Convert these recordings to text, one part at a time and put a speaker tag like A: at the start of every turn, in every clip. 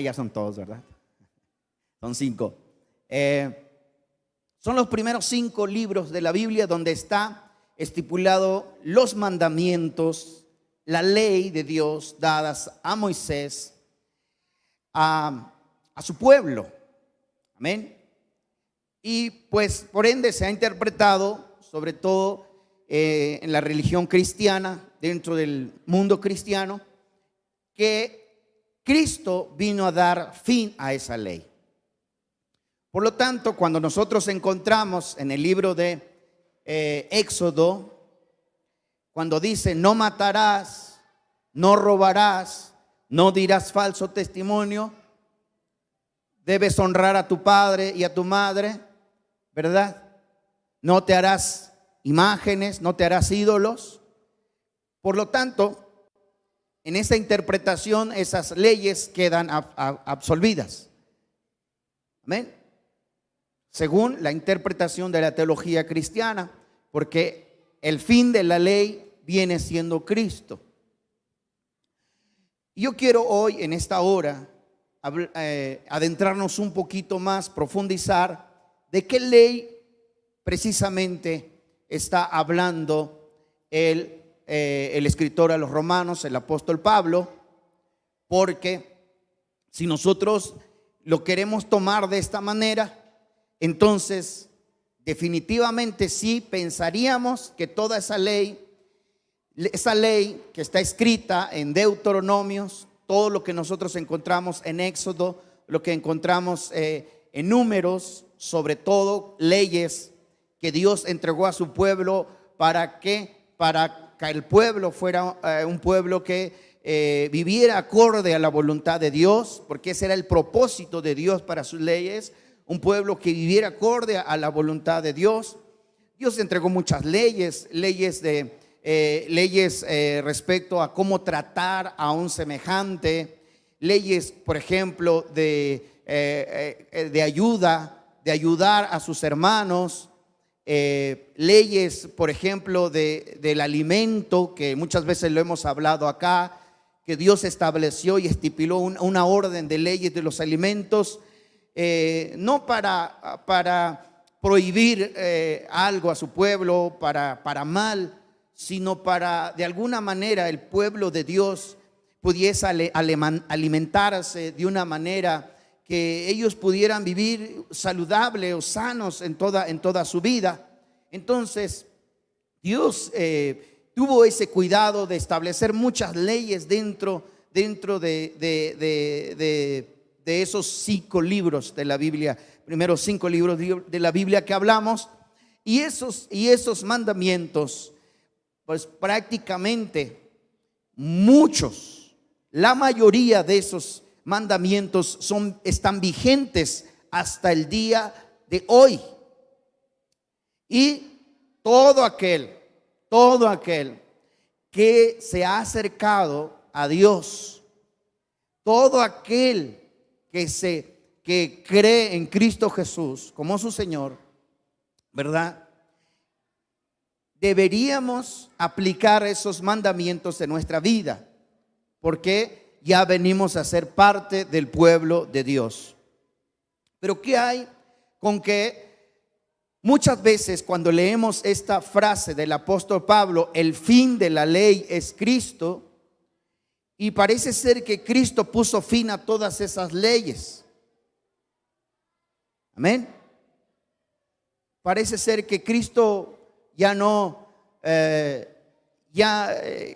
A: Ya son todos, ¿verdad? Son 5. Son los primeros 5 libros de la Biblia donde está estipulado los mandamientos, la ley de Dios dadas a Moisés, a su pueblo. Amén. Y pues por ende se ha interpretado, sobre todo en la religión cristiana, dentro del mundo cristiano, que Cristo vino a dar fin a esa ley. Por lo tanto, cuando nosotros encontramos en el libro de Éxodo, cuando dice no matarás, no robarás, no dirás falso testimonio, debes honrar a tu padre y a tu madre, ¿verdad? No te harás imágenes, no te harás ídolos. Por lo tanto, en esa interpretación esas leyes quedan absolvidas. Amén. Según la interpretación de la teología cristiana, porque el fin de la ley viene siendo Cristo. Yo quiero hoy, en esta hora, adentrarnos un poquito más, profundizar de qué ley precisamente está hablando el escritor a los romanos, el apóstol Pablo, porque si nosotros lo queremos tomar de esta manera, entonces definitivamente sí pensaríamos que toda esa ley que está escrita en Deuteronomios, todo lo que nosotros encontramos en Éxodo, lo que encontramos en Números, sobre todo leyes que Dios entregó a su pueblo para que el pueblo fuera un pueblo que viviera acorde a la voluntad de Dios, porque ese era el propósito de Dios para sus leyes, un pueblo que viviera acorde a la voluntad de Dios. Dios entregó muchas leyes respecto a cómo tratar a un semejante, leyes, por ejemplo, de ayudar a sus hermanos, leyes, por ejemplo, del alimento, que muchas veces lo hemos hablado acá, que Dios estableció y estipuló una orden de leyes de los alimentos, no para prohibir algo a su pueblo, para mal, sino para de alguna manera el pueblo de Dios pudiese alimentarse de una manera que ellos pudieran vivir saludable o sanos en toda su vida. Entonces Dios tuvo ese cuidado de establecer muchas leyes dentro de esos 5 libros de la Biblia, primeros 5 libros de la Biblia que hablamos, y esos mandamientos, pues prácticamente muchos, la mayoría de esos mandamientos están vigentes hasta el día de hoy. Y todo aquel que se ha acercado a Dios, todo aquel que cree en Cristo Jesús como su Señor, ¿verdad? Deberíamos aplicar esos mandamientos en nuestra vida, porque ya venimos a ser parte del pueblo de Dios. Pero ¿qué hay con que muchas veces cuando leemos esta frase del apóstol Pablo, el fin de la ley es Cristo, y parece ser que Cristo puso fin a todas esas leyes? Amén. Parece ser que Cristo ya no,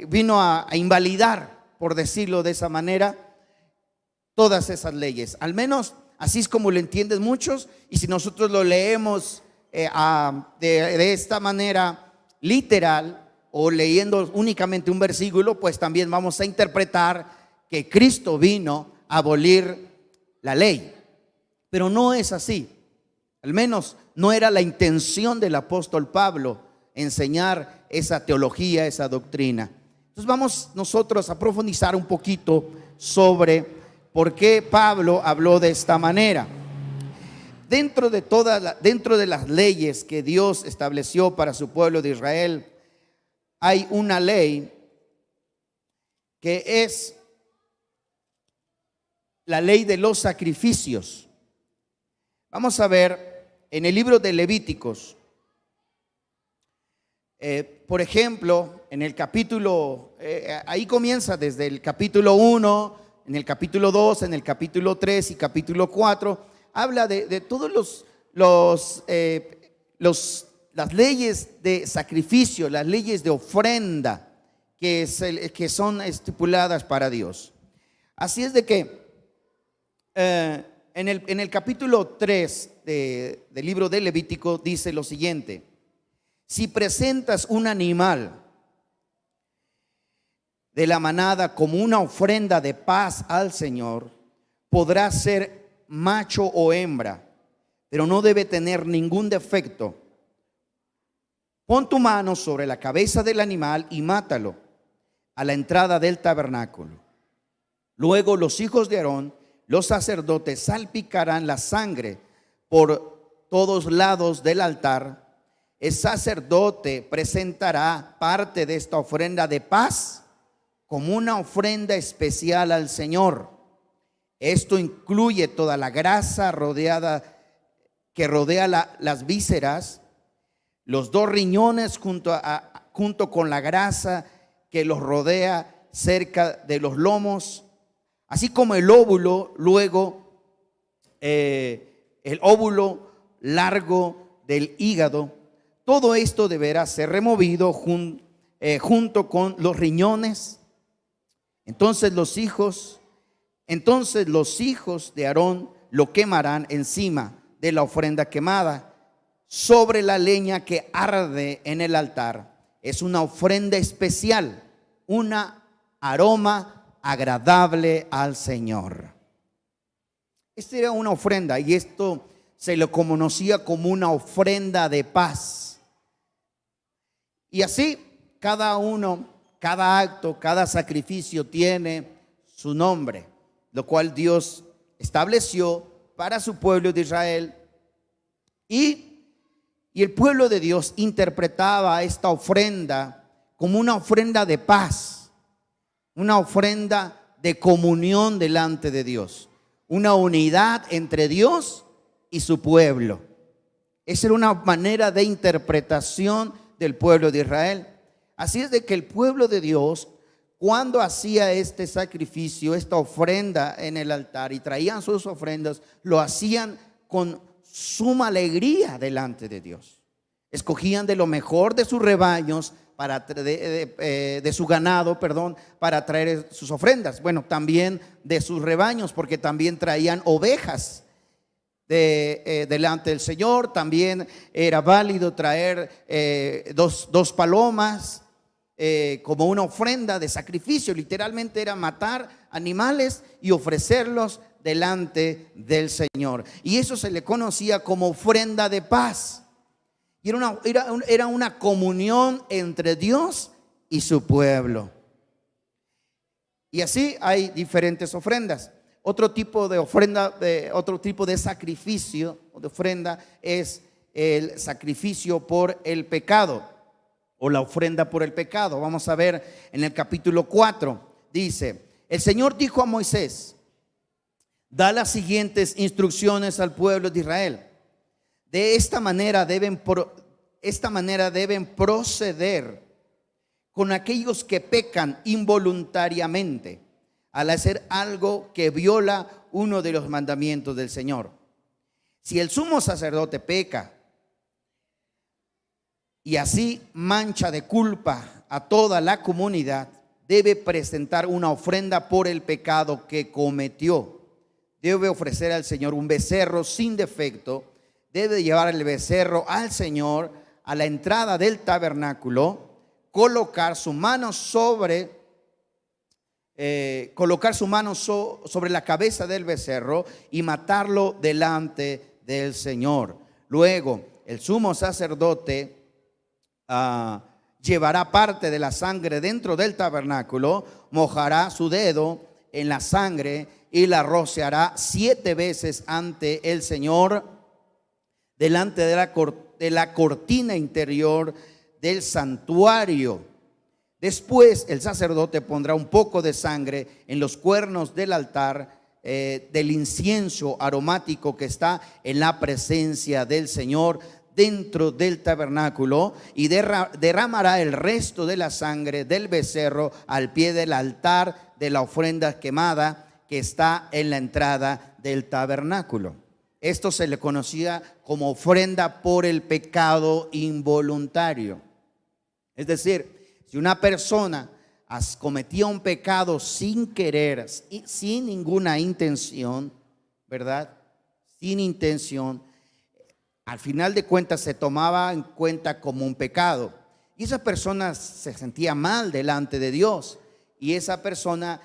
A: vino a invalidar, por decirlo de esa manera, todas esas leyes. Al menos así es como lo entienden muchos, y si nosotros lo leemos de esta manera literal, o leyendo únicamente un versículo, pues también vamos a interpretar que Cristo vino a abolir la ley. Pero no es así. Al menos no era la intención del apóstol Pablo enseñar esa teología, esa doctrina. Entonces vamos nosotros a profundizar un poquito sobre por qué Pablo habló de esta manera. Dentro de las leyes que Dios estableció para su pueblo de Israel, hay una ley que es la ley de los sacrificios. Vamos a ver en el libro de Levíticos, por ejemplo, en el capítulo, ahí comienza desde el capítulo 1, en el capítulo 2, en el capítulo 3 y capítulo 4, habla de todos las leyes de sacrificio, las leyes de ofrenda que son estipuladas para Dios. Así es de que en el capítulo 3 del libro de Levítico dice lo siguiente: si presentas un animal de la manada como una ofrenda de paz al Señor, podrá ser macho o hembra, pero no debe tener ningún defecto. Pon tu mano sobre la cabeza del animal y mátalo a la entrada del tabernáculo. Luego los hijos de Aarón, los sacerdotes, salpicarán la sangre por todos lados del altar. El sacerdote presentará parte de esta ofrenda de paz como una ofrenda especial al Señor. Esto incluye toda la grasa que rodea las vísceras, los 2 riñones junto con la grasa que los rodea cerca de los lomos, así como el óvulo, luego el óvulo largo del hígado. Todo esto deberá ser removido junto con los riñones. Entonces los hijos de Aarón lo quemarán encima de la ofrenda quemada, sobre la leña que arde en el altar. Es una ofrenda especial, un aroma agradable al Señor. Esta era una ofrenda, y esto se lo conocía como una ofrenda de paz. Y así cada acto, cada sacrificio tiene su nombre, lo cual Dios estableció para su pueblo de Israel. Y el pueblo de Dios interpretaba esta ofrenda como una ofrenda de paz, una ofrenda de comunión delante de Dios, una unidad entre Dios y su pueblo. Esa era una manera de interpretación del pueblo de Israel. Así es de que el pueblo de Dios, cuando hacía este sacrificio, esta ofrenda en el altar, y traían sus ofrendas, lo hacían con suma alegría delante de Dios. Escogían de lo mejor de sus rebaños, de su ganado, para traer sus ofrendas. Bueno, también de sus rebaños, porque también traían ovejas delante del Señor. También era válido traer dos palomas como una ofrenda de sacrificio. Literalmente era matar animales y ofrecerlos delante del Señor, y eso se le conocía como ofrenda de paz. Y era una comunión entre Dios y su pueblo. Y así hay diferentes ofrendas. Otro tipo de ofrenda, otro tipo de sacrificio o de ofrenda es el sacrificio por el pecado, o la ofrenda por el pecado. Vamos a ver en el capítulo 4, dice: el Señor dijo a Moisés: da las siguientes instrucciones al pueblo de Israel. De esta manera deben proceder con aquellos que pecan involuntariamente al hacer algo que viola uno de los mandamientos del Señor. Si el sumo sacerdote peca y así mancha de culpa a toda la comunidad, debe presentar una ofrenda por el pecado que cometió. Debe ofrecer al Señor un becerro sin defecto. Debe llevar el becerro al Señor a la entrada del tabernáculo, colocar su mano sobre la cabeza del becerro y matarlo delante del Señor. Luego el sumo sacerdote llevará parte de la sangre dentro del tabernáculo, mojará su dedo en la sangre y la rociará 7 veces ante el Señor, delante de la cortina interior del santuario. Después el sacerdote pondrá un poco de sangre en los cuernos del altar del incienso aromático que está en la presencia del Señor dentro del tabernáculo, y derramará el resto de la sangre del becerro al pie del altar de la ofrenda quemada que está en la entrada del tabernáculo. Esto se le conocía como ofrenda por el pecado involuntario. Es decir, si una persona cometía un pecado sin querer, sin ninguna intención, ¿verdad? Sin intención, al final de cuentas se tomaba en cuenta como un pecado. Y esa persona se sentía mal delante de Dios. Y esa persona,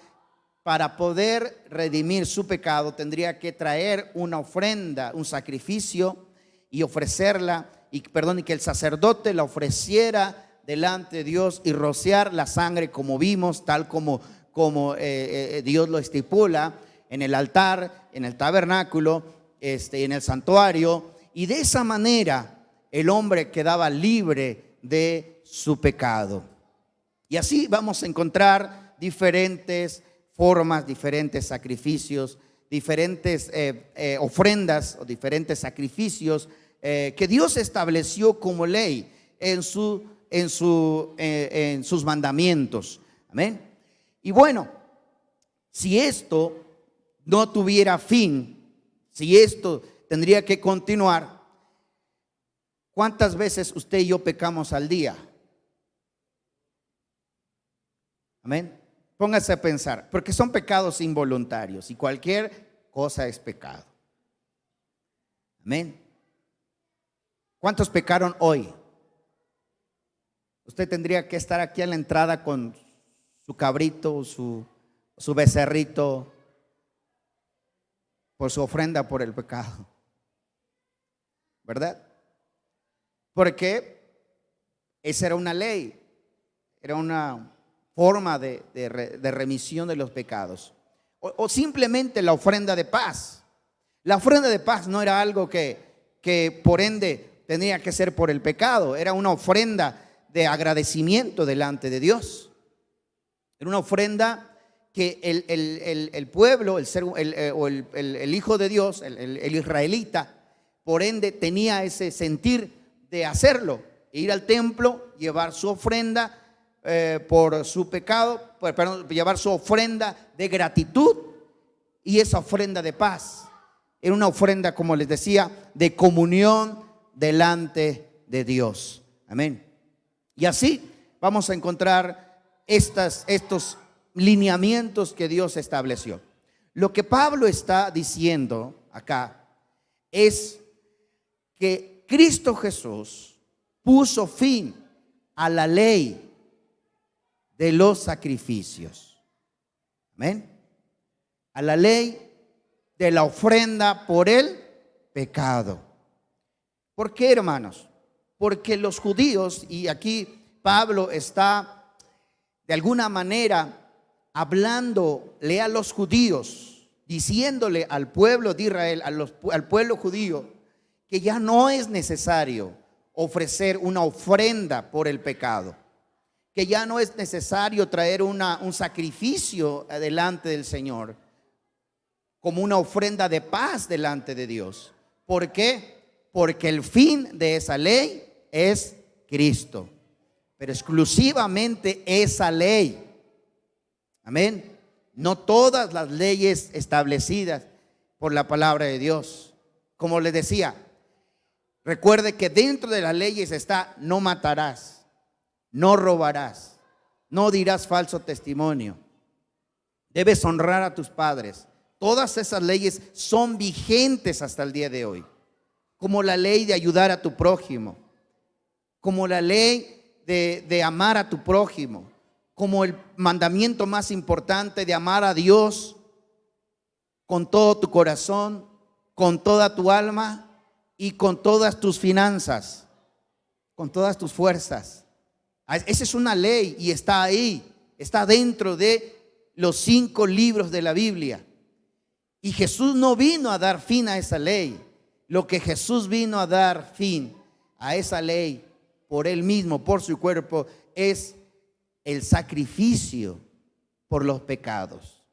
A: para poder redimir su pecado, tendría que traer una ofrenda, un sacrificio, y ofrecerla, y que el sacerdote la ofreciera delante de Dios y rociar la sangre, como vimos, tal como Dios lo estipula en el altar, en el tabernáculo, en el santuario. Y de esa manera el hombre quedaba libre de su pecado. Y así vamos a encontrar diferentes formas, diferentes sacrificios, diferentes ofrendas o diferentes sacrificios que Dios estableció como ley en sus mandamientos. Amén. Y bueno, si esto no tuviera fin, si esto tendría que continuar, ¿cuántas veces usted y yo pecamos al día? Amén. Póngase a pensar, porque son pecados involuntarios y cualquier cosa es pecado. Amén. ¿Cuántos pecaron hoy? Usted tendría que estar aquí a la entrada con su cabrito, su becerrito, por su ofrenda por el pecado, ¿verdad? Porque esa era una ley, era una forma de remisión de los pecados. O simplemente la ofrenda de paz. La ofrenda de paz no era algo que por ende tenía que ser por el pecado, era una ofrenda de agradecimiento delante de Dios. Era una ofrenda que el pueblo, el hijo de Dios, el israelita, por ende tenía ese sentir de hacerlo, ir al templo, llevar su ofrenda por su pecado, llevar su ofrenda de gratitud y esa ofrenda de paz. Era una ofrenda, como les decía, de comunión delante de Dios. Amén. Y así vamos a encontrar estos lineamientos que Dios estableció. Lo que Pablo está diciendo acá es que Cristo Jesús puso fin a la ley de los sacrificios. Amén. A la ley de la ofrenda por el pecado. ¿Por qué, hermanos? Porque los judíos, y aquí Pablo está de alguna manera hablándole a los judíos, diciéndole al pueblo de Israel, al pueblo judío, que ya no es necesario ofrecer una ofrenda por el pecado, que ya no es necesario traer un sacrificio delante del Señor como una ofrenda de paz delante de Dios. ¿Por qué? Porque el fin de esa ley es Cristo, pero exclusivamente esa ley. Amén. No todas las leyes establecidas por la palabra de Dios. Como les decía, recuerde que dentro de las leyes está: no matarás, no robarás, no dirás falso testimonio, debes honrar a tus padres. Todas esas leyes son vigentes hasta el día de hoy, como la ley de ayudar a tu prójimo, como la ley de amar a tu prójimo, como el mandamiento más importante de amar a Dios con todo tu corazón, con toda tu alma y con todas tus finanzas, con todas tus fuerzas. Esa es una ley y está ahí, está dentro de los 5 libros de la Biblia. Y Jesús no vino a dar fin a esa ley. Lo que Jesús vino a dar fin a esa ley por Él mismo, por su cuerpo, es el sacrificio por los pecados.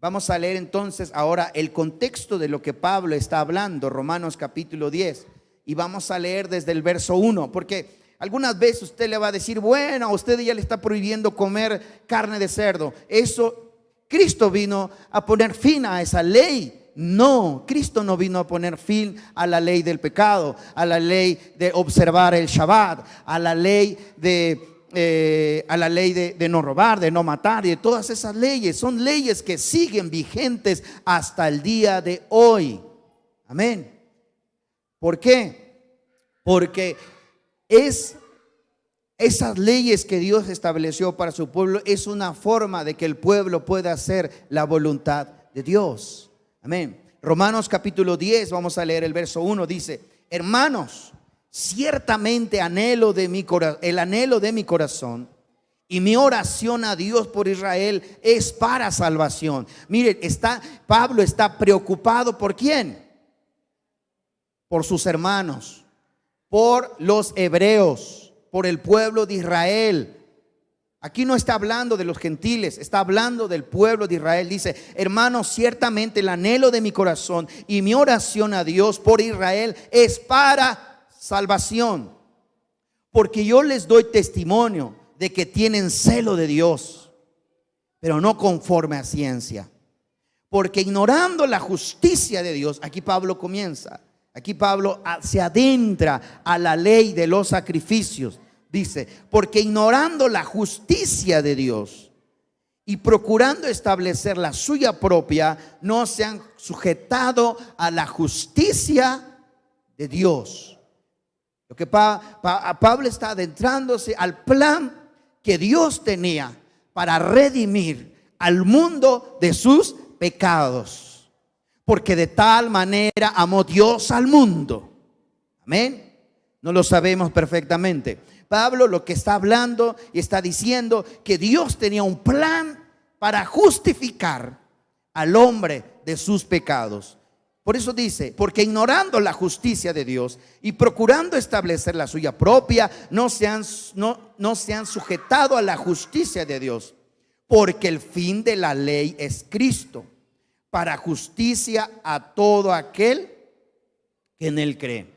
A: Vamos a leer entonces ahora el contexto de lo que Pablo está hablando, Romanos capítulo 10, y vamos a leer desde el verso 1, porque algunas veces usted le va a decir, bueno, a usted ya le está prohibiendo comer carne de cerdo. Eso, Cristo vino a poner fin a esa ley. No, Cristo no vino a poner fin a la ley del pecado, a la ley de observar el Shabbat, a la ley de no robar, de no matar, y de todas esas leyes. Son leyes que siguen vigentes hasta el día de hoy. Amén. ¿Por qué? Porque esas leyes que Dios estableció para su pueblo es una forma de que el pueblo pueda hacer la voluntad de Dios. Amén. Romanos capítulo 10, vamos a leer el verso 1, dice: hermanos, ciertamente el anhelo de mi corazón y mi oración a Dios por Israel es para salvación. Miren, Pablo está preocupado ¿por quién? Por sus hermanos, por los hebreos, por el pueblo de Israel. Aquí no está hablando de los gentiles, está hablando del pueblo de Israel. Dice: hermanos, ciertamente el anhelo de mi corazón y mi oración a Dios por Israel es para salvación, porque yo les doy testimonio de que tienen celo de Dios, pero no conforme a ciencia, porque ignorando la justicia de Dios, aquí Pablo comienza, aquí Pablo se adentra a la ley de los sacrificios. Dice: porque ignorando la justicia de Dios y procurando establecer la suya propia, no se han sujetado a la justicia de Dios. Lo que Pablo está adentrándose al plan que Dios tenía para redimir al mundo de sus pecados. Porque de tal manera amó Dios al mundo. Amén. No lo sabemos perfectamente. Pablo lo que está hablando y está diciendo que Dios tenía un plan para justificar al hombre de sus pecados. Por eso dice: porque ignorando la justicia de Dios y procurando establecer la suya propia, no se han sujetado a la justicia de Dios. Porque el fin de la ley es Cristo, para justicia a todo aquel que en él cree.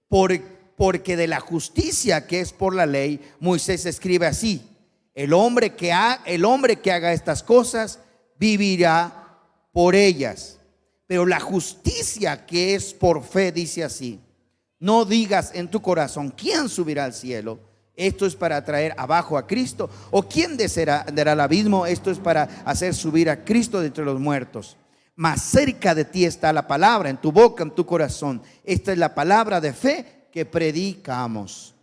A: Porque de la justicia que es por la ley, Moisés escribe así: el hombre que haga estas cosas vivirá por ellas. Pero la justicia que es por fe dice así: no digas en tu corazón, ¿quién subirá al cielo? Esto es para traer abajo a Cristo. ¿O quién descenderá al abismo? Esto es para hacer subir a Cristo de entre los muertos. Mas cerca de ti está la palabra, en tu boca, en tu corazón. Esta es la palabra de fe que predicamos.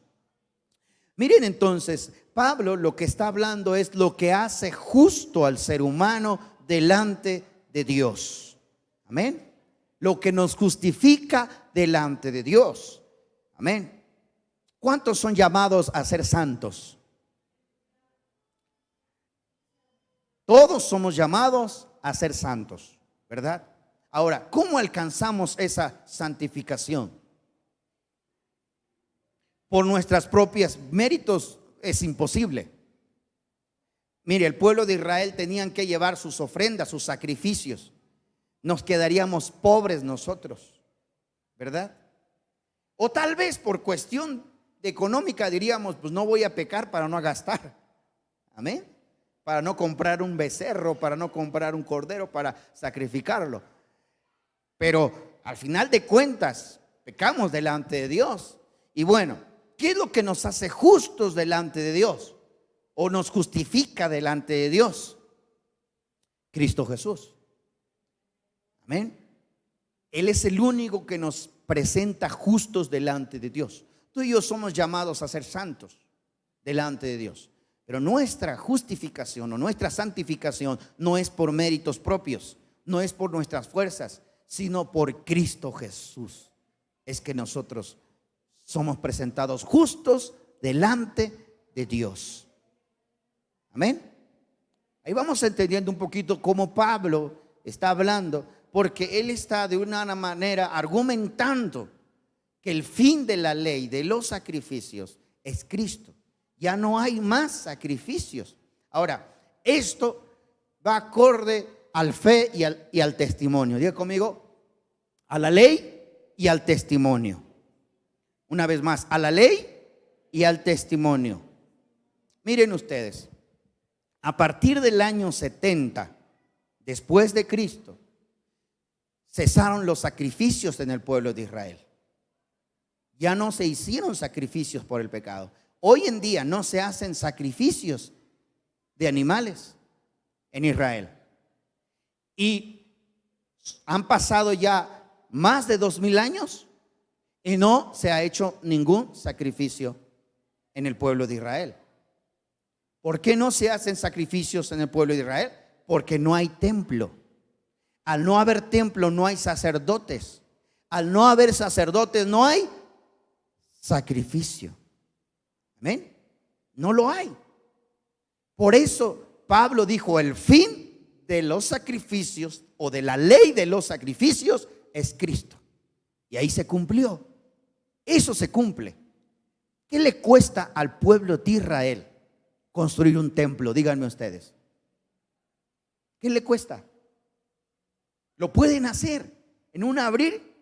A: Miren entonces, Pablo lo que está hablando es lo que hace justo al ser humano delante de Dios. Amén. Lo que nos justifica delante de Dios. Amén. ¿Cuántos son llamados a ser santos? Todos somos llamados a ser santos, ¿verdad? Ahora, ¿cómo alcanzamos esa santificación? Por nuestros propios méritos es imposible. Mire, el pueblo de Israel tenían que llevar sus ofrendas, sus sacrificios. Nos quedaríamos pobres nosotros, ¿verdad? O tal vez por cuestión económica diríamos: pues no voy a pecar para no gastar. Amén. Para no comprar un becerro, para no comprar un cordero, para sacrificarlo. Pero al final de cuentas pecamos delante de Dios. Y bueno, ¿qué es lo que nos hace justos delante de Dios? ¿O nos justifica delante de Dios? Cristo Jesús. Amén. Él es el único que nos presenta justos delante de Dios. Tú y yo somos llamados a ser santos delante de Dios. Pero nuestra justificación o nuestra santificación no es por méritos propios, no es por nuestras fuerzas, sino por Cristo Jesús. Es que nosotros somos presentados justos delante de Dios. Amén. Ahí vamos entendiendo un poquito cómo Pablo está hablando, porque él está de una manera argumentando que el fin de la ley, de los sacrificios, es Cristo. Ya no hay más sacrificios. Ahora, esto va acorde al fe y al testimonio. Diga conmigo, a la ley y al testimonio. Una vez más, a la ley y al testimonio. Miren ustedes, a partir del año 70 después de Cristo, cesaron los sacrificios en el pueblo de Israel. Ya no se hicieron sacrificios por el pecado. Hoy en día no se hacen sacrificios de animales en Israel. Y han pasado ya más de 2000 años y no se ha hecho ningún sacrificio en el pueblo de Israel. ¿Por qué no se hacen sacrificios en el pueblo de Israel? Porque no hay templo. Al no haber templo no hay sacerdotes. Al no haber sacerdotes no hay sacrificio. Amén. No lo hay. Por eso Pablo dijo, el fin de los sacrificios o de la ley de los sacrificios es Cristo. Y ahí se cumplió. Eso se cumple. ¿Qué le cuesta al pueblo de Israel construir un templo? Díganme ustedes. ¿Qué le cuesta? Lo pueden hacer en un abrir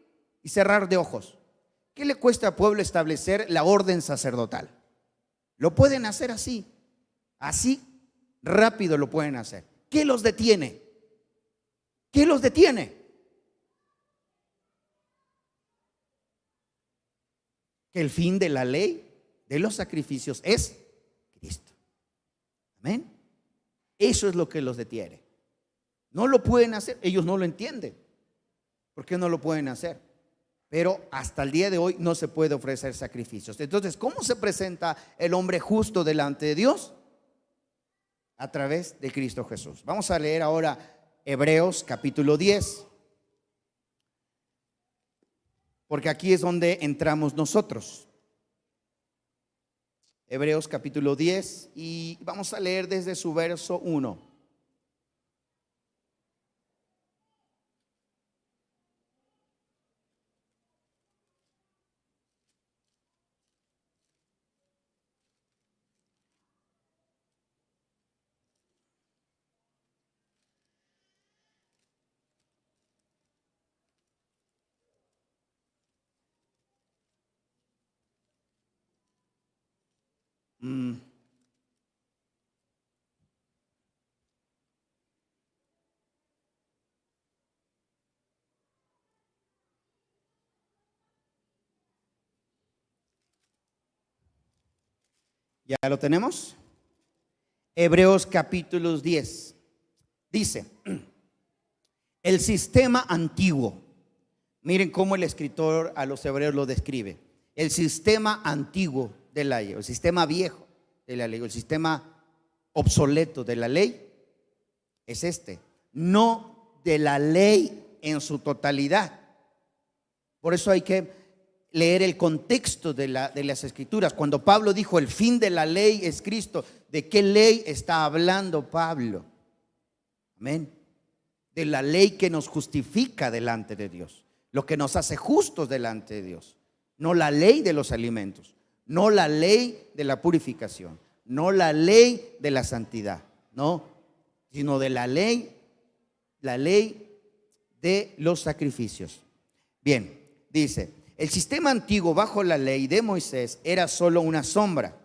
A: y cerrar de ojos. ¿Qué le cuesta al pueblo establecer la orden sacerdotal? Lo pueden hacer así. Así rápido lo pueden hacer. ¿Qué los detiene? ¿Qué los detiene? Que el fin de la ley de los sacrificios es Cristo. Amén. Eso es lo que los detiene. No lo pueden hacer, ellos no lo entienden. ¿Por qué no lo pueden hacer? Pero hasta el día de hoy no se puede ofrecer sacrificios. Entonces, ¿cómo se presenta el hombre justo delante de Dios? A través de Cristo Jesús. Vamos a leer ahora Hebreos capítulo 10. Porque aquí es donde entramos nosotros. Hebreos capítulo 10 y vamos a leer desde su verso 1. ¿Ya lo tenemos? Hebreos capítulo 10. Dice, el sistema antiguo. Miren cómo el escritor a los hebreos lo describe. El sistema antiguo de la ley, el sistema viejo de la ley, el sistema obsoleto de la ley es este, no de la ley en su totalidad. Por eso hay que leer el contexto de las escrituras. Cuando Pablo dijo el fin de la ley es Cristo, ¿de qué ley está hablando Pablo? Amén. De la ley que nos justifica delante de Dios, lo que nos hace justos delante de Dios. No la ley de los alimentos, no la ley de la purificación, no la ley de la santidad, no, sino de la ley de los sacrificios. Bien, dice, el sistema antiguo bajo la ley de Moisés era solo una sombra,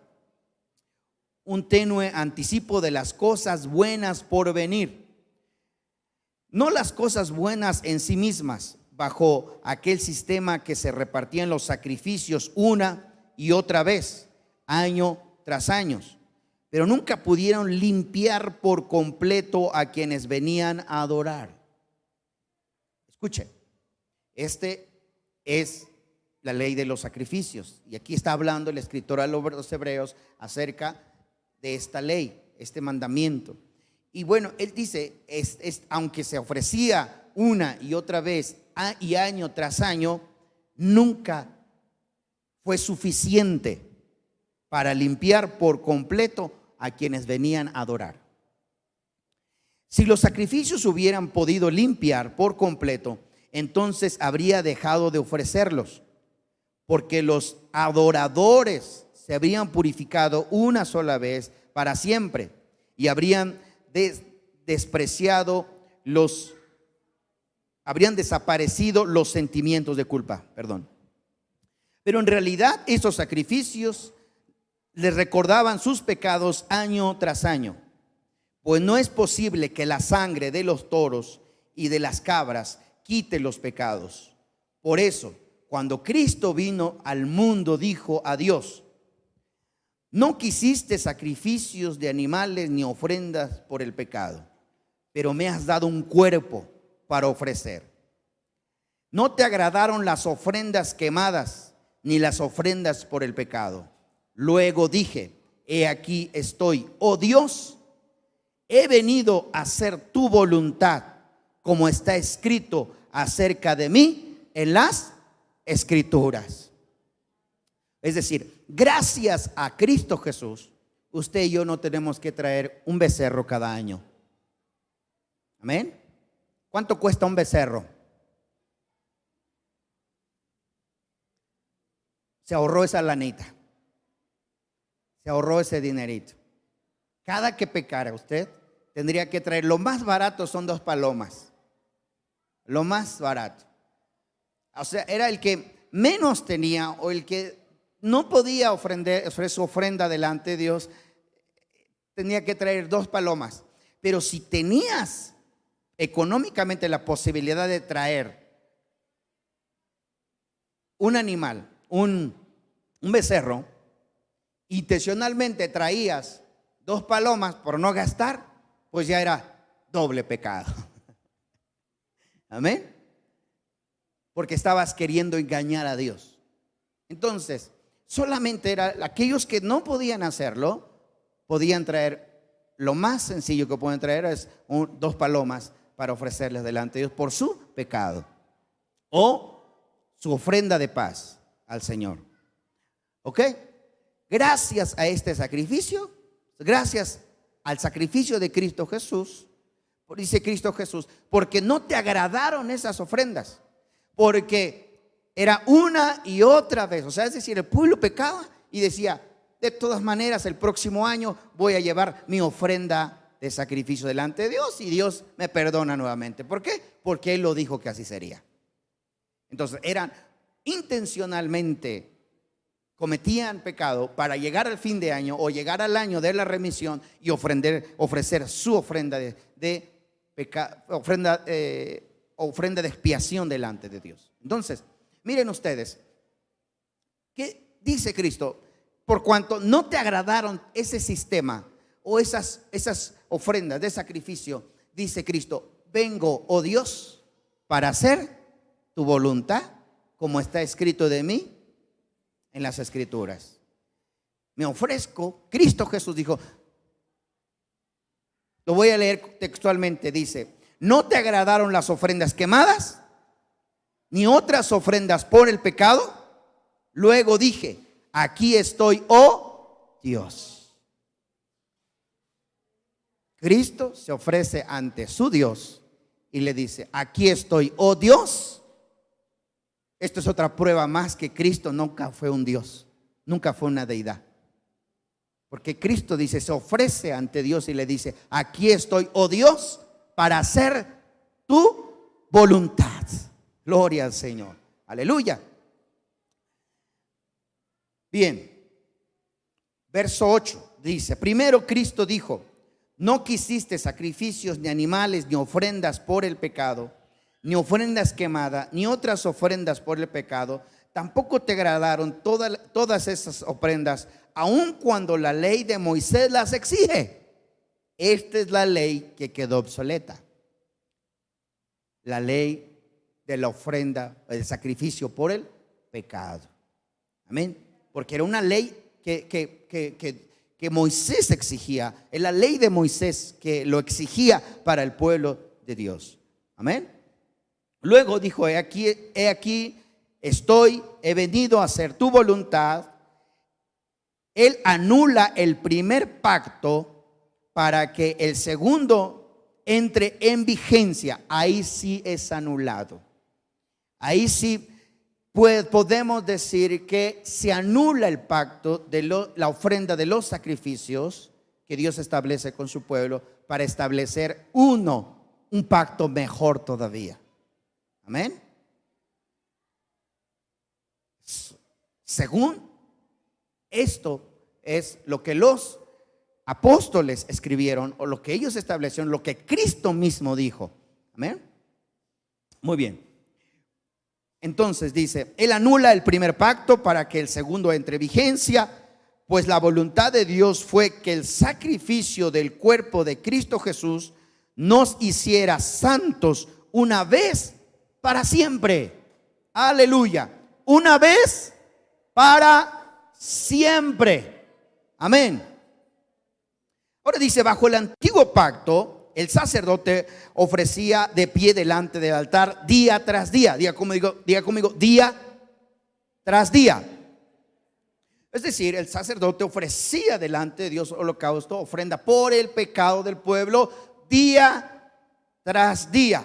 A: un tenue anticipo de las cosas buenas por venir. No las cosas buenas en sí mismas, bajo aquel sistema que se repartían los sacrificios una y otra vez, año tras año, pero nunca pudieron limpiar por completo a quienes venían a adorar. Escuche, este es la ley de los sacrificios. Y aquí está hablando el escritor a los hebreos acerca de esta ley, este mandamiento. Y bueno, él dice, aunque se ofrecía una y otra vez y año tras año, nunca fue suficiente para limpiar por completo a quienes venían a adorar. Si los sacrificios hubieran podido limpiar por completo, entonces habría dejado de ofrecerlos, porque los adoradores se habrían purificado una sola vez para siempre y habrían despreciado habrían desaparecido los sentimientos de culpa, perdón. Pero en realidad esos sacrificios les recordaban sus pecados año tras año, pues no es posible que la sangre de los toros y de las cabras quite los pecados. Por eso, cuando Cristo vino al mundo, dijo a Dios: no quisiste sacrificios de animales ni ofrendas por el pecado, pero me has dado un cuerpo para ofrecer. No te agradaron las ofrendas quemadas ni las ofrendas por el pecado. Luego dije: he aquí estoy, oh Dios, he venido a hacer tu voluntad, como está escrito acerca de mí en las Escrituras. Es decir, gracias a Cristo Jesús, usted y yo no tenemos que traer un becerro cada año. Amén. ¿Cuánto cuesta un becerro? Se ahorró esa lanita, se ahorró ese dinerito. Cada que pecara usted tendría que traer, lo más barato son 2 palomas, lo más barato. O sea, era el que menos tenía, o el que no podía ofrecer su ofrenda delante de Dios, tenía que traer 2 palomas. Pero si tenías económicamente la posibilidad de traer un animal, un becerro, intencionalmente traías 2 palomas por no gastar, pues ya era doble pecado. Amén. Porque estabas queriendo engañar a Dios. Entonces, solamente era aquellos que no podían hacerlo, podían traer, lo más sencillo que pueden traer es 2 palomas para ofrecerles delante de Dios por su pecado, o su ofrenda de paz al Señor. ¿Ok? Gracias a este sacrificio, gracias al sacrificio de Cristo Jesús, dice Cristo Jesús, porque no te agradaron esas ofrendas, porque era una y otra vez. O sea, es decir, el pueblo pecaba y decía: de todas maneras, el próximo año voy a llevar mi ofrenda de sacrificio delante de Dios y Dios me perdona nuevamente. ¿Por qué? Porque Él lo dijo que así sería. Entonces, eran intencionalmente, cometían pecado para llegar al fin de año o llegar al año de la remisión y ofrecer su ofrenda ofrenda de expiación delante de Dios. Entonces, miren ustedes, ¿qué dice Cristo? Por cuanto no te agradaron ese sistema o esas ofrendas de sacrificio, dice Cristo: vengo, oh Dios, para hacer tu voluntad, como está escrito de mí en las Escrituras. Me ofrezco. Cristo Jesús dijo, lo voy a leer textualmente, dice: no te agradaron las ofrendas quemadas ni otras ofrendas por el pecado. Luego dije: aquí estoy, oh Dios. Cristo se ofrece ante su Dios y le dice: aquí estoy, oh Dios. Esto es otra prueba más que Cristo nunca fue un Dios, nunca fue una deidad. Porque Cristo dice, se ofrece ante Dios y le dice: aquí estoy, oh Dios, para hacer tu voluntad. Gloria al Señor. Aleluya. Bien. Verso 8 dice: primero Cristo dijo: no quisiste sacrificios ni animales ni ofrendas por el pecado, ni ofrendas quemadas, ni otras ofrendas por el pecado. Tampoco te agradaron todas esas ofrendas, aun cuando la ley de Moisés las exige. Esta es la ley que quedó obsoleta. La ley de la ofrenda, el sacrificio por el pecado. Amén. Porque era una ley que Moisés exigía. Es la ley de Moisés que lo exigía para el pueblo de Dios. Amén. Luego dijo: he aquí estoy, he venido a hacer tu voluntad. Él anula el primer pacto para que el segundo entre en vigencia. Ahí sí es anulado. Ahí sí podemos decir que se anula el pacto de la ofrenda de los sacrificios que Dios establece con su pueblo para establecer uno un pacto mejor todavía. Amén. Según esto es lo que los apóstoles escribieron, o lo que ellos establecieron, lo que Cristo mismo dijo. Amén. Muy bien. Entonces dice, Él anula el primer pacto para que el segundo entre en vigencia, pues la voluntad de Dios fue que el sacrificio del cuerpo de Cristo Jesús nos hiciera santos una vez para siempre. Aleluya. Una vez para siempre. Amén. Ahora dice, bajo el antiguo pacto, el sacerdote ofrecía de pie delante del altar día tras día. Diga conmigo, día tras día. Es decir, el sacerdote ofrecía delante de Dios holocausto, ofrenda por el pecado del pueblo, día tras día.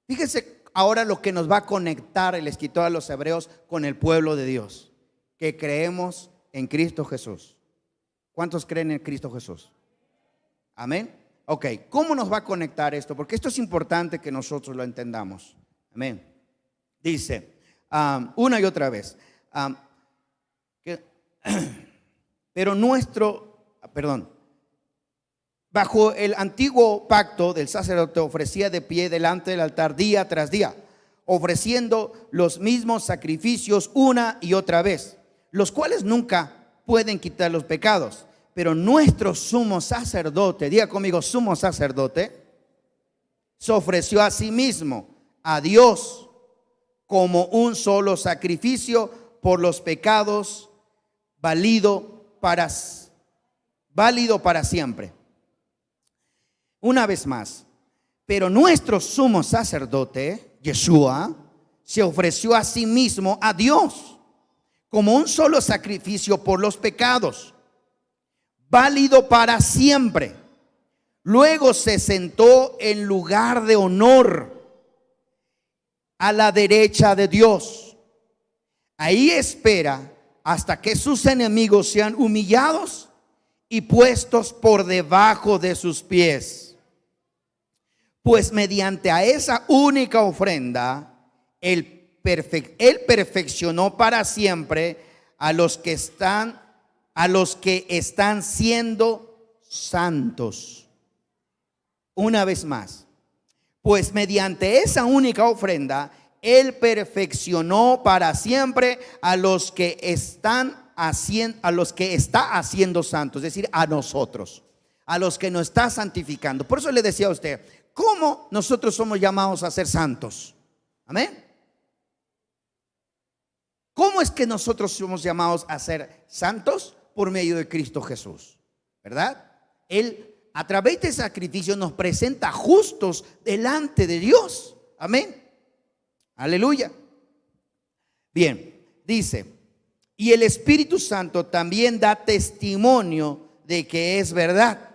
A: Fíjense ahora lo que nos va a conectar el escritor a los hebreos con el pueblo de Dios, que creemos en Cristo Jesús. ¿Cuántos creen en Cristo Jesús? Amén. Ok, ¿cómo nos va a conectar esto? Porque esto es importante que nosotros lo entendamos. Amén. Dice, una y otra vez, bajo el antiguo pacto del sacerdote ofrecía de pie delante del altar día tras día, ofreciendo los mismos sacrificios una y otra vez, los cuales nunca pueden quitar los pecados. Pero nuestro sumo sacerdote, diga conmigo, sumo sacerdote, se ofreció a sí mismo, a Dios, como un solo sacrificio por los pecados, válido para siempre. Una vez más, pero nuestro sumo sacerdote, Yeshua, se ofreció a sí mismo, a Dios, como un solo sacrificio por los pecados, válido para siempre. Luego se sentó en lugar de honor a la derecha de Dios. Ahí espera hasta que sus enemigos sean humillados y puestos por debajo de sus pies. Pues mediante a esa única ofrenda, Él perfeccionó para siempre a los que están siendo santos. Una vez más, pues mediante esa única ofrenda, Él perfeccionó para siempre a los que está haciendo santos, es decir, a nosotros, a los que nos está santificando. Por eso le decía a usted, ¿cómo nosotros somos llamados a ser santos? Amén. ¿Cómo es que nosotros somos llamados a ser santos? Por medio de Cristo Jesús, ¿verdad? Él a través de sacrificio nos presenta justos delante de Dios. Amén. Aleluya. Bien, dice, y el Espíritu Santo también da testimonio de que es verdad.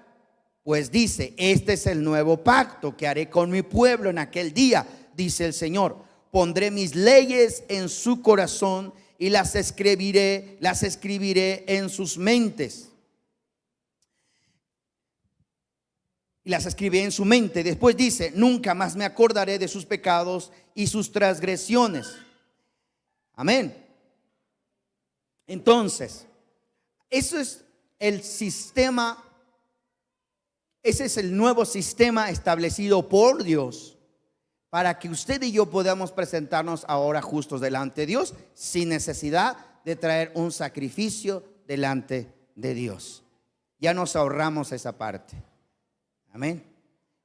A: Pues dice, este es el nuevo pacto que haré con mi pueblo en aquel día, dice el Señor. Pondré mis leyes en su corazón y las escribiré en sus mentes. Y las escribiré en su mente. Después dice, nunca más me acordaré de sus pecados y sus transgresiones. Amén. Entonces, eso es el sistema, ese es el nuevo sistema establecido por Dios para que usted y yo podamos presentarnos ahora justos delante de Dios sin necesidad de traer un sacrificio delante de Dios. Ya nos ahorramos esa parte. Amén.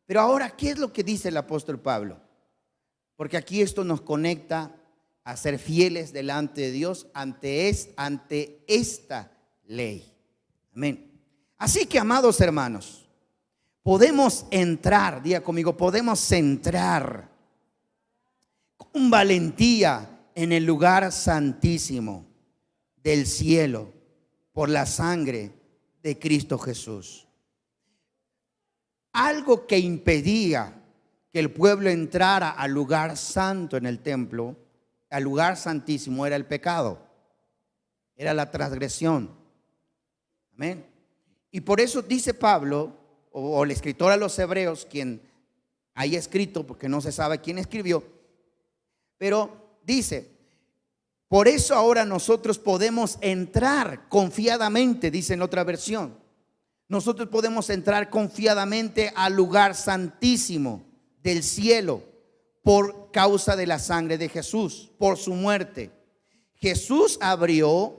A: Pero ahora, ¿qué es lo que dice el apóstol Pablo? Porque aquí esto nos conecta a ser fieles delante de Dios ante esta ley. Amén. Así que, amados hermanos, podemos entrar, diga conmigo, podemos entrar con valentía en el lugar santísimo del cielo por la sangre de Cristo Jesús. Algo que impedía que el pueblo entrara al lugar santo en el templo, al lugar santísimo, era el pecado, era la transgresión. Amén. Y por eso dice Pablo, o el escritor a los hebreos, quien ahí escrito, porque no se sabe quién escribió, pero dice: por eso ahora nosotros podemos entrar confiadamente, dice en otra versión. Nosotros podemos entrar confiadamente al lugar santísimo del cielo por causa de la sangre de Jesús, por su muerte. Jesús abrió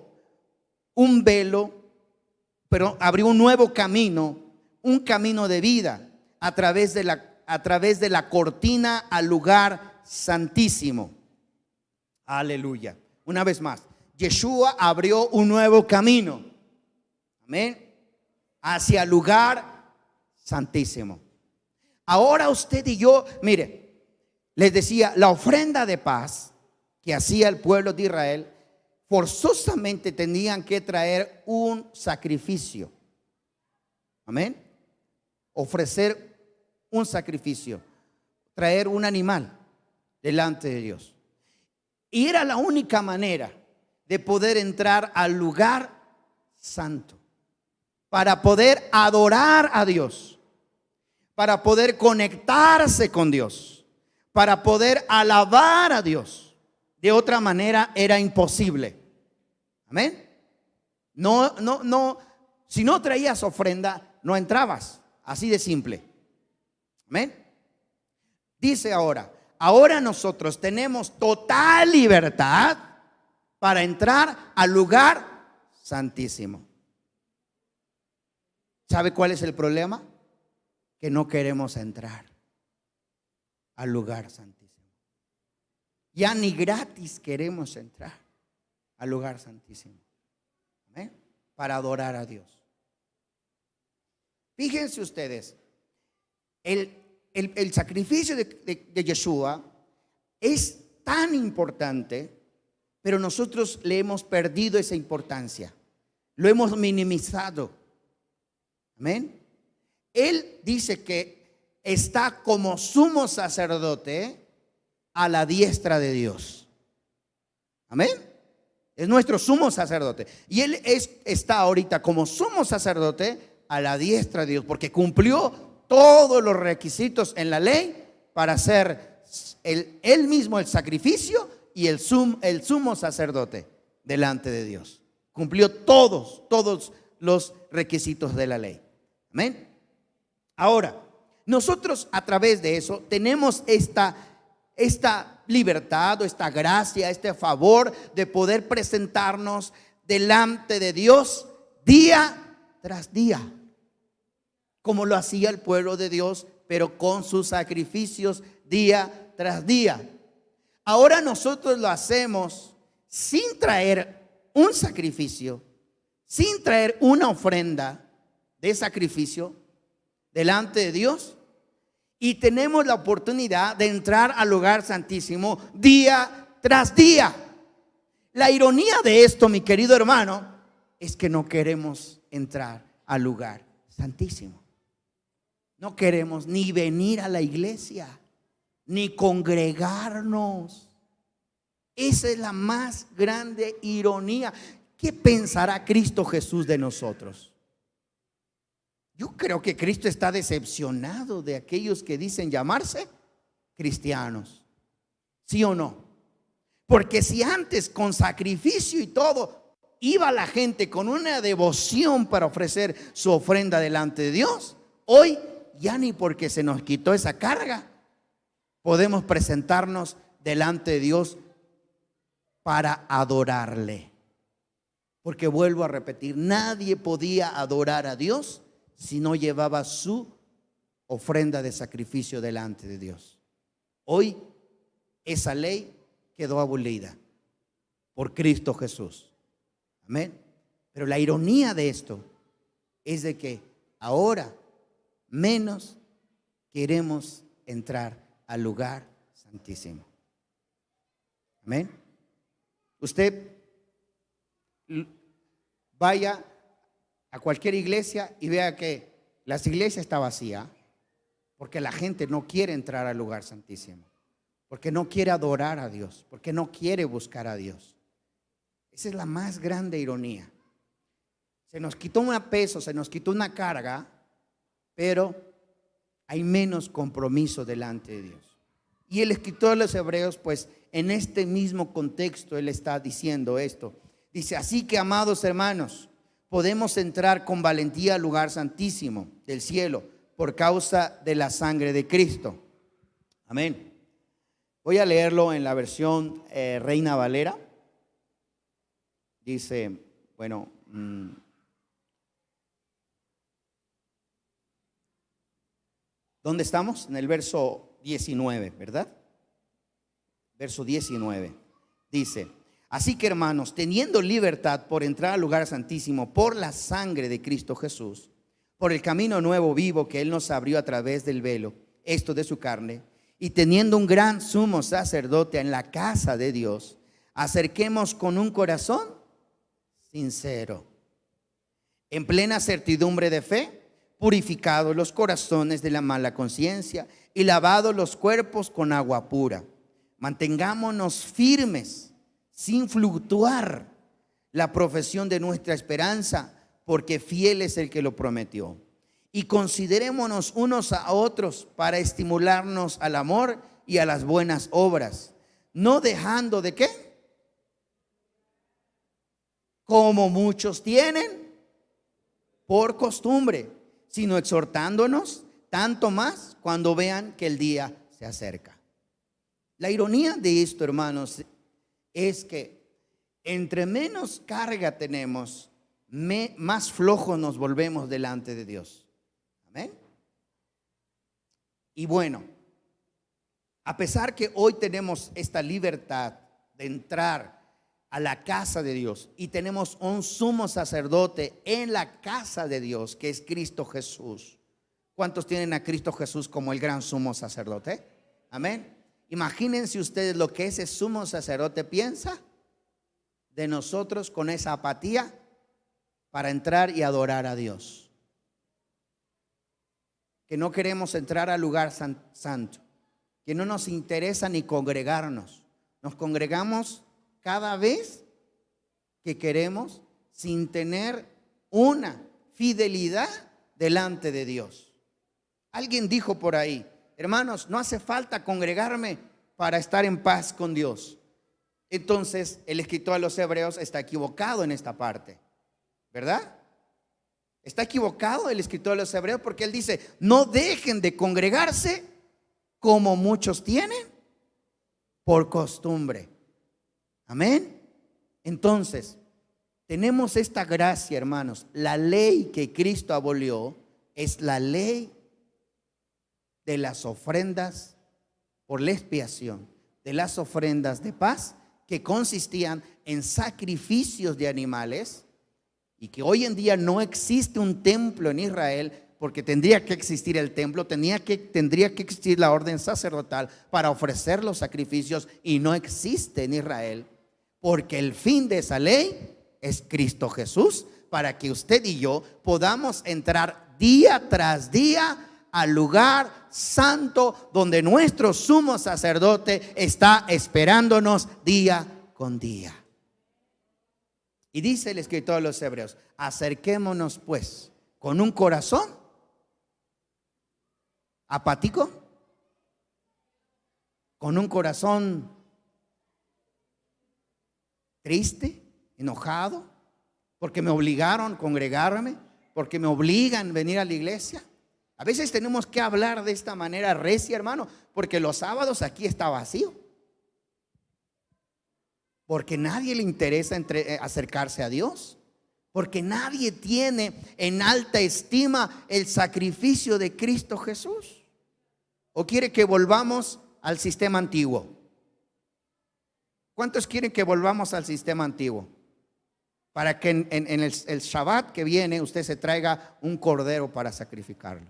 A: un velo, pero abrió un nuevo camino, un camino de vida a través de la cortina al lugar santísimo. Aleluya. Una vez más, Yeshua abrió un nuevo camino, amén, hacia el lugar santísimo. Ahora usted y yo, mire, les decía, la ofrenda de paz que hacía el pueblo de Israel, forzosamente tenían que traer un sacrificio, amén, ofrecer un sacrificio, traer un animal delante de Dios. Y era la única manera de poder entrar al lugar santo, para poder adorar a Dios, para poder conectarse con Dios, para poder alabar a Dios. De otra manera era imposible. Amén. No, si no traías ofrenda, no entrabas. Así de simple. Amén. Dice ahora nosotros tenemos total libertad para entrar al lugar santísimo. ¿Sabe cuál es el problema? Que no queremos entrar al lugar santísimo. Ya ni gratis queremos entrar al lugar santísimo. ¿Amén? Para adorar a Dios. Fíjense ustedes, el sacrificio de Yeshua es tan importante, pero nosotros le hemos perdido esa importancia. Lo hemos minimizado. Amén. Él dice que está como sumo sacerdote a la diestra de Dios. Amén. Es nuestro sumo sacerdote. Y Él está ahorita como sumo sacerdote a la diestra de Dios, porque cumplió todos los requisitos en la ley para ser él mismo el sacrificio y el sumo sacerdote delante de Dios. Cumplió todos los requisitos de la ley. Amén. Ahora, nosotros a través de eso tenemos esta libertad o esta gracia, este favor de poder presentarnos delante de Dios día tras día, como lo hacía el pueblo de Dios, pero con sus sacrificios día tras día. Ahora nosotros lo hacemos sin traer un sacrificio, sin traer una ofrenda de sacrificio delante de Dios, y tenemos la oportunidad de entrar al lugar santísimo día tras día. La ironía de esto, mi querido hermano, es que no queremos entrar al lugar santísimo. No queremos ni venir a la iglesia, ni congregarnos. Esa es la más grande ironía. ¿Qué pensará Cristo Jesús de nosotros? Yo creo que Cristo está decepcionado de aquellos que dicen llamarse cristianos. ¿Sí o no? Porque si antes con sacrificio y todo iba la gente con una devoción para ofrecer su ofrenda delante de Dios, hoy ya ni porque se nos quitó esa carga podemos presentarnos delante de Dios para adorarle. Porque vuelvo a repetir, nadie podía adorar a Dios si no llevaba su ofrenda de sacrificio delante de Dios. Hoy esa ley quedó abolida por Cristo Jesús. Amén. Pero la ironía de esto es de que ahora menos queremos entrar al lugar santísimo. Amén. Usted vaya a cualquier iglesia y vea que la iglesia está vacía porque la gente no quiere entrar al lugar santísimo, porque no quiere adorar a Dios, porque no quiere buscar a Dios. Esa es la más grande ironía. Se nos quitó un peso, se nos quitó una carga, pero hay menos compromiso delante de Dios. Y el escritor de los Hebreos, pues en este mismo contexto, él está diciendo esto. Dice, así que, amados hermanos, podemos entrar con valentía al lugar santísimo del cielo por causa de la sangre de Cristo. Amén. Voy a leerlo en la versión Reina Valera. Dice, bueno, ¿dónde estamos? En el verso 19, ¿verdad? Verso 19. Dice, así que, hermanos, teniendo libertad por entrar al lugar santísimo por la sangre de Cristo Jesús, por el camino nuevo vivo que Él nos abrió a través del velo, esto de su carne, y teniendo un gran sumo sacerdote en la casa de Dios, acerquemos con un corazón sincero, en plena certidumbre de fe, purificados los corazones de la mala conciencia y lavados los cuerpos con agua pura. Mantengámonos firmes, sin fluctuar, la profesión de nuestra esperanza, porque fiel es el que lo prometió. Y considerémonos unos a otros para estimularnos al amor y a las buenas obras, no dejando de ¿qué? Como muchos tienen por costumbre, sino exhortándonos tanto más cuando vean que el día se acerca. La ironía de esto, hermanos, es que entre menos carga tenemos, más flojos nos volvemos delante de Dios. Amén. Y bueno, a pesar que hoy tenemos esta libertad de entrar a la casa de Dios y tenemos un sumo sacerdote en la casa de Dios, que es Cristo Jesús. ¿Cuántos tienen a Cristo Jesús como el gran sumo sacerdote? Amén. Imagínense ustedes lo que ese sumo sacerdote piensa de nosotros con esa apatía para entrar y adorar a Dios. Que no queremos entrar al lugar santo, que no nos interesa ni congregarnos. Nos congregamos cada vez que queremos, sin tener una fidelidad delante de Dios. Alguien dijo por ahí, hermanos, no hace falta congregarme para estar en paz con Dios. Entonces el escritor a los Hebreos está equivocado en esta parte, ¿verdad? Está equivocado el escritor de los Hebreos, porque él dice, no dejen de congregarse como muchos tienen por costumbre. Amén. Entonces, tenemos esta gracia, hermanos. La ley que Cristo abolió es la ley de las ofrendas por la expiación, de las ofrendas de paz, que consistían en sacrificios de animales, y que hoy en día no existe un templo en Israel, porque tendría que existir el templo, tendría que existir la orden sacerdotal para ofrecer los sacrificios, y no existe en Israel. Porque el fin de esa ley es Cristo Jesús, para que usted y yo podamos entrar día tras día al lugar santo, donde nuestro sumo sacerdote está esperándonos día con día. Y dice el escritor de los Hebreos, acerquémonos pues con un corazón apático, con un corazón triste, enojado, porque me obligaron a congregarme, porque me obligan a venir a la iglesia. A veces tenemos que hablar de esta manera recia, hermano, porque los sábados aquí está vacío, porque nadie le interesa acercarse a Dios, porque nadie tiene en alta estima el sacrificio de Cristo Jesús. ¿O quiere que volvamos al sistema antiguo? ¿Cuántos quieren que volvamos al sistema antiguo? Para que en el Shabbat que viene usted se traiga un cordero para sacrificarlo.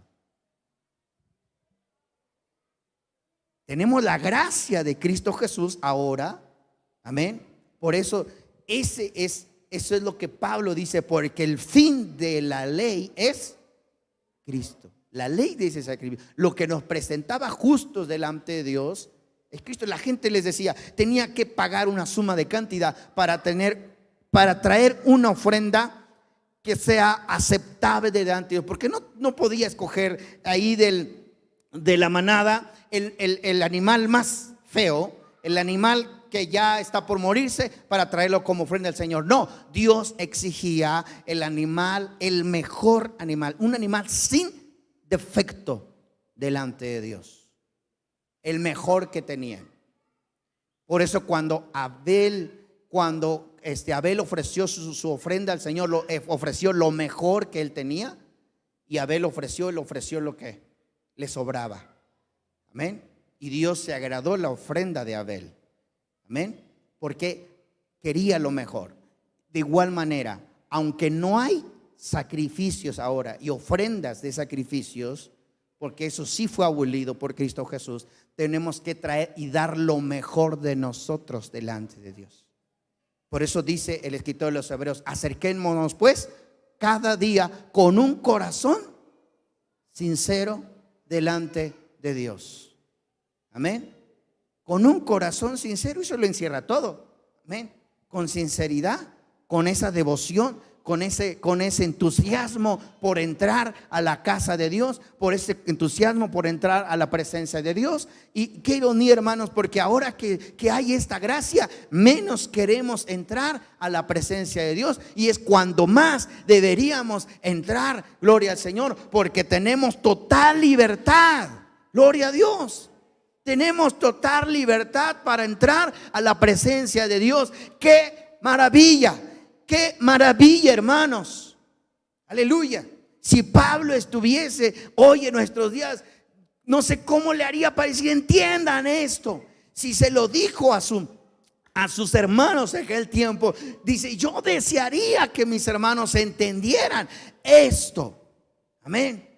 A: Tenemos la gracia de Cristo Jesús ahora. Amén. Por eso eso es lo que Pablo dice, porque el fin de la ley es Cristo. La ley de ese sacrificio, lo que nos presentaba justos delante de Dios, es Cristo. La gente les decía, tenía que pagar una suma de cantidad para traer una ofrenda que sea aceptable delante de Dios, porque no podía escoger ahí del de la manada, el animal más feo, el animal que ya está por morirse, para traerlo como ofrenda al Señor. No, Dios exigía el animal, el mejor animal, un animal sin defecto delante de Dios, el mejor que tenían. Por eso cuando Abel ofreció su ofrenda al Señor, ofreció lo mejor que él tenía, y Abel le ofreció lo que le sobraba. Amén. Y Dios se agradó la ofrenda de Abel. Amén. Porque quería lo mejor. De igual manera, aunque no hay sacrificios ahora y ofrendas de sacrificios, porque eso sí fue abolido por Cristo Jesús, tenemos que traer y dar lo mejor de nosotros delante de Dios. Por eso dice el escritor de los Hebreos: acerquémonos pues cada día con un corazón sincero delante de Dios. Amén. Con un corazón sincero, eso lo encierra todo. Amén. Con sinceridad, con esa devoción, con ese entusiasmo por entrar a la casa de Dios, por ese entusiasmo por entrar a la presencia de Dios. Y qué ironía, hermanos, porque ahora que hay esta gracia, menos queremos entrar a la presencia de Dios, y es cuando más deberíamos entrar. Gloria al Señor, porque tenemos total libertad. Gloria a Dios. Tenemos total libertad para entrar a la presencia de Dios. ¡Qué maravilla! ¡Qué maravilla, hermanos! Aleluya. Si Pablo estuviese hoy en nuestros días, no sé cómo le haría para decir: entiendan esto. Si se lo dijo a sus hermanos en aquel tiempo, dice: yo desearía que mis hermanos entendieran esto. Amén.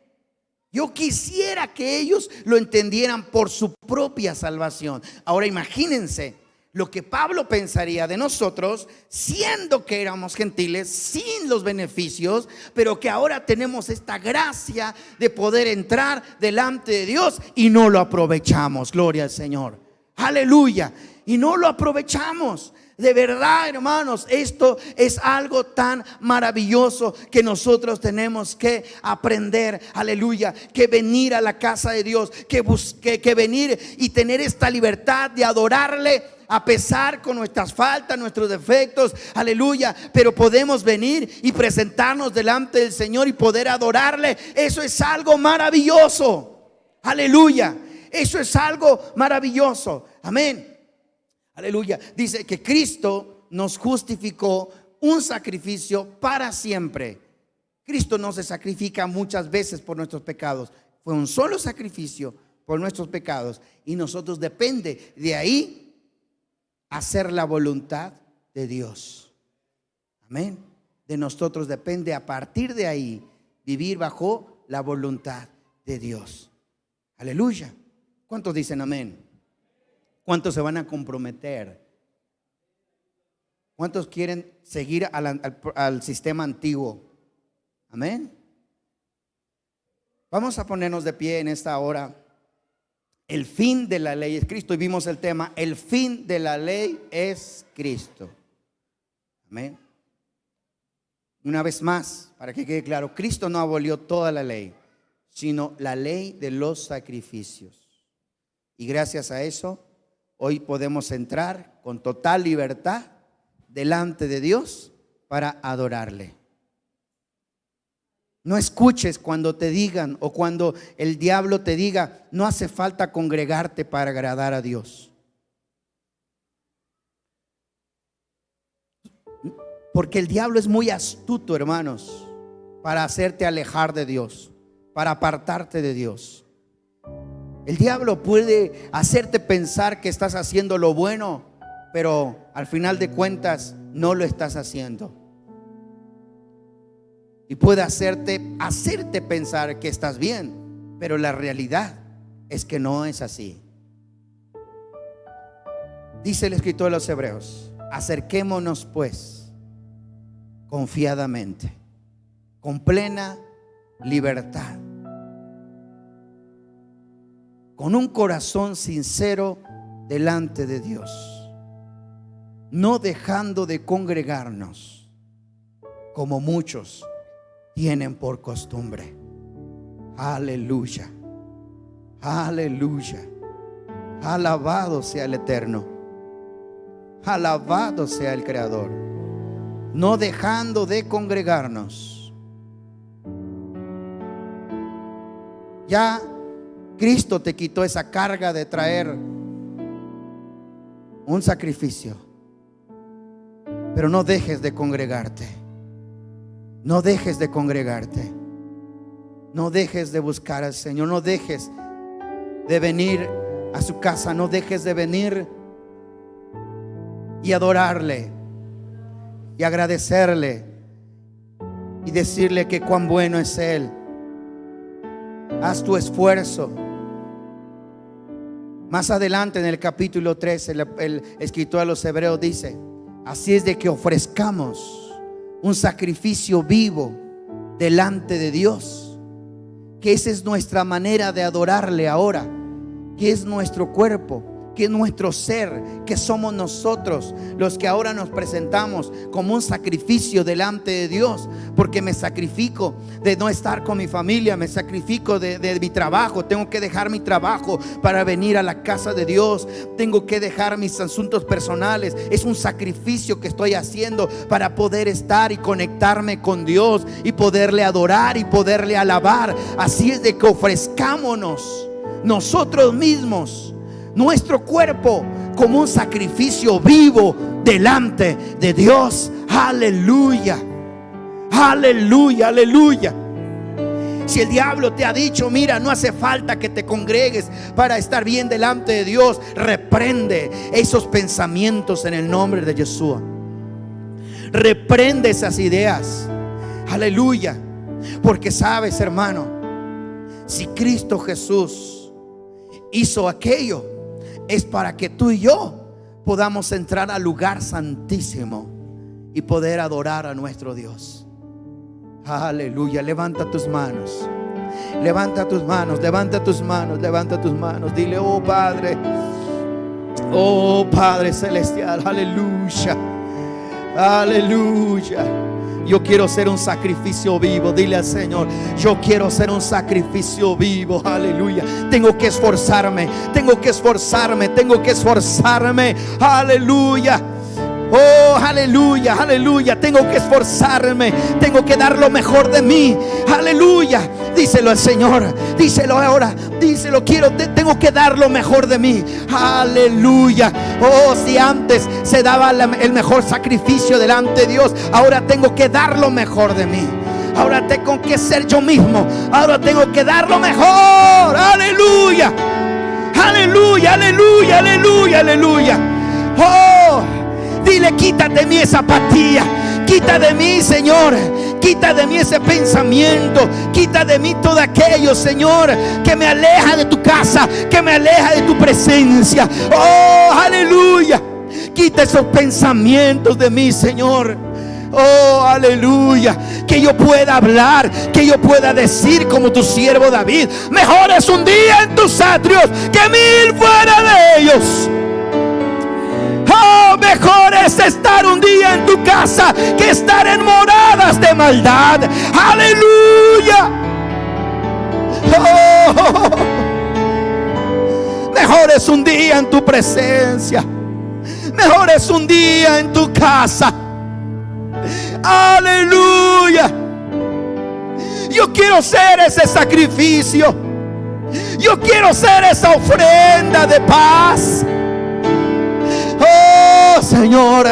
A: Yo quisiera que ellos lo entendieran por su propia salvación. Ahora imagínense lo que Pablo pensaría de nosotros, siendo que éramos gentiles, sin los beneficios, pero que ahora tenemos esta gracia de poder entrar delante de Dios y no lo aprovechamos. Gloria al Señor. Aleluya. Y no lo aprovechamos. De verdad, hermanos, esto es algo tan maravilloso que nosotros tenemos que aprender. Aleluya. Que venir a la casa de Dios, que venir y tener esta libertad de adorarle a pesar con nuestras faltas, nuestros defectos. Aleluya. Pero podemos venir y presentarnos delante del Señor y poder adorarle. Eso es algo maravilloso. Aleluya. Eso es algo maravilloso. Amén. Aleluya. Dice que Cristo nos justificó un sacrificio para siempre. Cristo no se sacrifica muchas veces por nuestros pecados. Fue un solo sacrificio por nuestros pecados, y nosotros depende de ahí hacer la voluntad de Dios. Amén. De nosotros depende a partir de ahí vivir bajo la voluntad de Dios. Aleluya. ¿Cuántos dicen amén? ¿Cuántos se van a comprometer? ¿Cuántos quieren seguir al sistema antiguo? Amén. Vamos a ponernos de pie en esta hora. El fin de la ley es Cristo. Y vimos el tema: el fin de la ley es Cristo. Amén. Una vez más, para que quede claro, Cristo no abolió toda la ley, sino la ley de los sacrificios. Y gracias a eso, hoy podemos entrar con total libertad delante de Dios para adorarle. No escuches cuando te digan, o cuando el diablo te diga: no hace falta congregarte para agradar a Dios. Porque el diablo es muy astuto, hermanos, para hacerte alejar de Dios, para apartarte de Dios. El diablo puede hacerte pensar que estás haciendo lo bueno, pero al final de cuentas no lo estás haciendo. Y puede hacerte pensar que estás bien, pero la realidad es que no es así. Dice el escritor de los Hebreos: acerquémonos pues confiadamente, con plena libertad, con un corazón sincero delante de Dios, no dejando de congregarnos como muchos tienen por costumbre. Aleluya. Aleluya. Alabado sea el Eterno. Alabado sea el Creador. No dejando de congregarnos. Ya Cristo te quitó esa carga de traer un sacrificio. Pero no dejes de congregarte. No dejes de congregarte. No dejes de buscar al Señor. No dejes de venir a su casa. No dejes de venir y adorarle y agradecerle y decirle que cuán bueno es Él. Haz tu esfuerzo. Más adelante en el capítulo 3 el escritor a los Hebreos dice: así es de que ofrezcamos un sacrificio vivo delante de Dios, que esa es nuestra manera de adorarle ahora, que es nuestro cuerpo, que es nuestro ser, que somos nosotros los que ahora nos presentamos como un sacrificio delante de Dios. Porque me sacrifico de no estar con mi familia, me sacrifico de mi trabajo. Tengo que dejar mi trabajo para venir a la casa de Dios. Tengo que dejar mis asuntos personales. Es un sacrificio que estoy haciendo para poder estar y conectarme con Dios y poderle adorar y poderle alabar. Así es de que ofrezcámonos nosotros mismos, nuestro cuerpo, como un sacrificio vivo delante de Dios. Aleluya, aleluya, aleluya. Si el diablo te ha dicho: mira, no hace falta que te congregues para estar bien delante de Dios, reprende esos pensamientos en el nombre de Yeshua. Reprende esas ideas. Aleluya. Porque sabes, hermano, si Cristo Jesús hizo aquello, es para que tú y yo podamos entrar al lugar santísimo y poder adorar a nuestro Dios. Aleluya. Levanta tus manos. Levanta tus manos, levanta tus manos, levanta tus manos. Dile: oh Padre celestial, aleluya, aleluya. Yo quiero ser un sacrificio vivo. Dile al Señor: yo quiero ser un sacrificio vivo. Aleluya. Tengo que esforzarme. Tengo que esforzarme. Tengo que esforzarme. Aleluya. Oh, aleluya, aleluya. Tengo que esforzarme. Tengo que dar lo mejor de mí. Aleluya. Díselo al Señor. Díselo ahora. Díselo: tengo que dar lo mejor de mí. Aleluya. Oh, si antes se daba el mejor sacrificio delante de Dios, ahora tengo que dar lo mejor de mí. Ahora tengo que ser yo mismo. Ahora tengo que dar lo mejor. Aleluya. Aleluya, aleluya, aleluya, aleluya. Oh, dile: quita de mí esa apatía. Quita de mí, Señor. Quita de mí ese pensamiento. Quita de mí todo aquello, Señor, que me aleja de tu casa, que me aleja de tu presencia. Oh, aleluya. Quita esos pensamientos de mí, Señor. Oh, aleluya. Que yo pueda hablar, que yo pueda decir como tu siervo David: mejor es un día en tus atrios que 1000 fuera de ellos. Oh, mejor es estar un día en tu casa que estar en moradas de maldad. Aleluya. Oh, mejor es un día en tu presencia. Mejor es un día en tu casa. Aleluya. Yo quiero ser ese sacrificio. Yo quiero ser esa ofrenda de paz. Oh, Señor,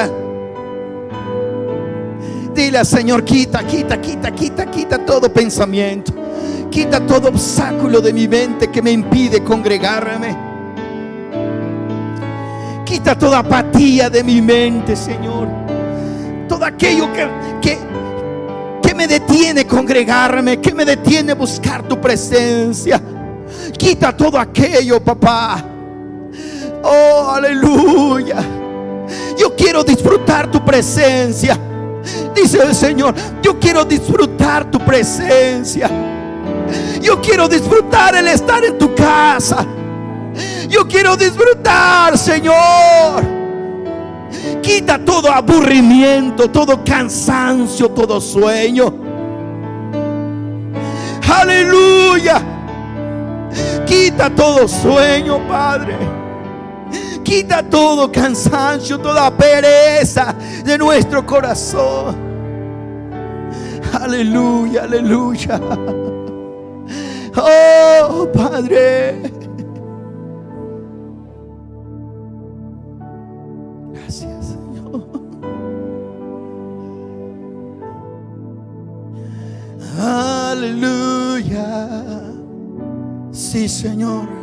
A: dile al Señor: quita todo pensamiento. Quita todo obstáculo de mi mente que me impide congregarme. Quita toda apatía de mi mente, Señor. Todo aquello que me detiene congregarme, que me detiene buscar tu presencia. Quita todo aquello, papá. Oh, aleluya. Yo quiero disfrutar tu presencia. Dice el Señor: yo quiero disfrutar tu presencia. Yo quiero disfrutar el estar en tu casa. Yo quiero disfrutar, Señor. Quita todo aburrimiento, todo cansancio, todo sueño. Aleluya. Quita todo sueño, Padre. Quita todo cansancio, toda pereza de nuestro corazón. Aleluya, aleluya. Oh, Padre. Gracias, Señor. Aleluya. Sí, Señor.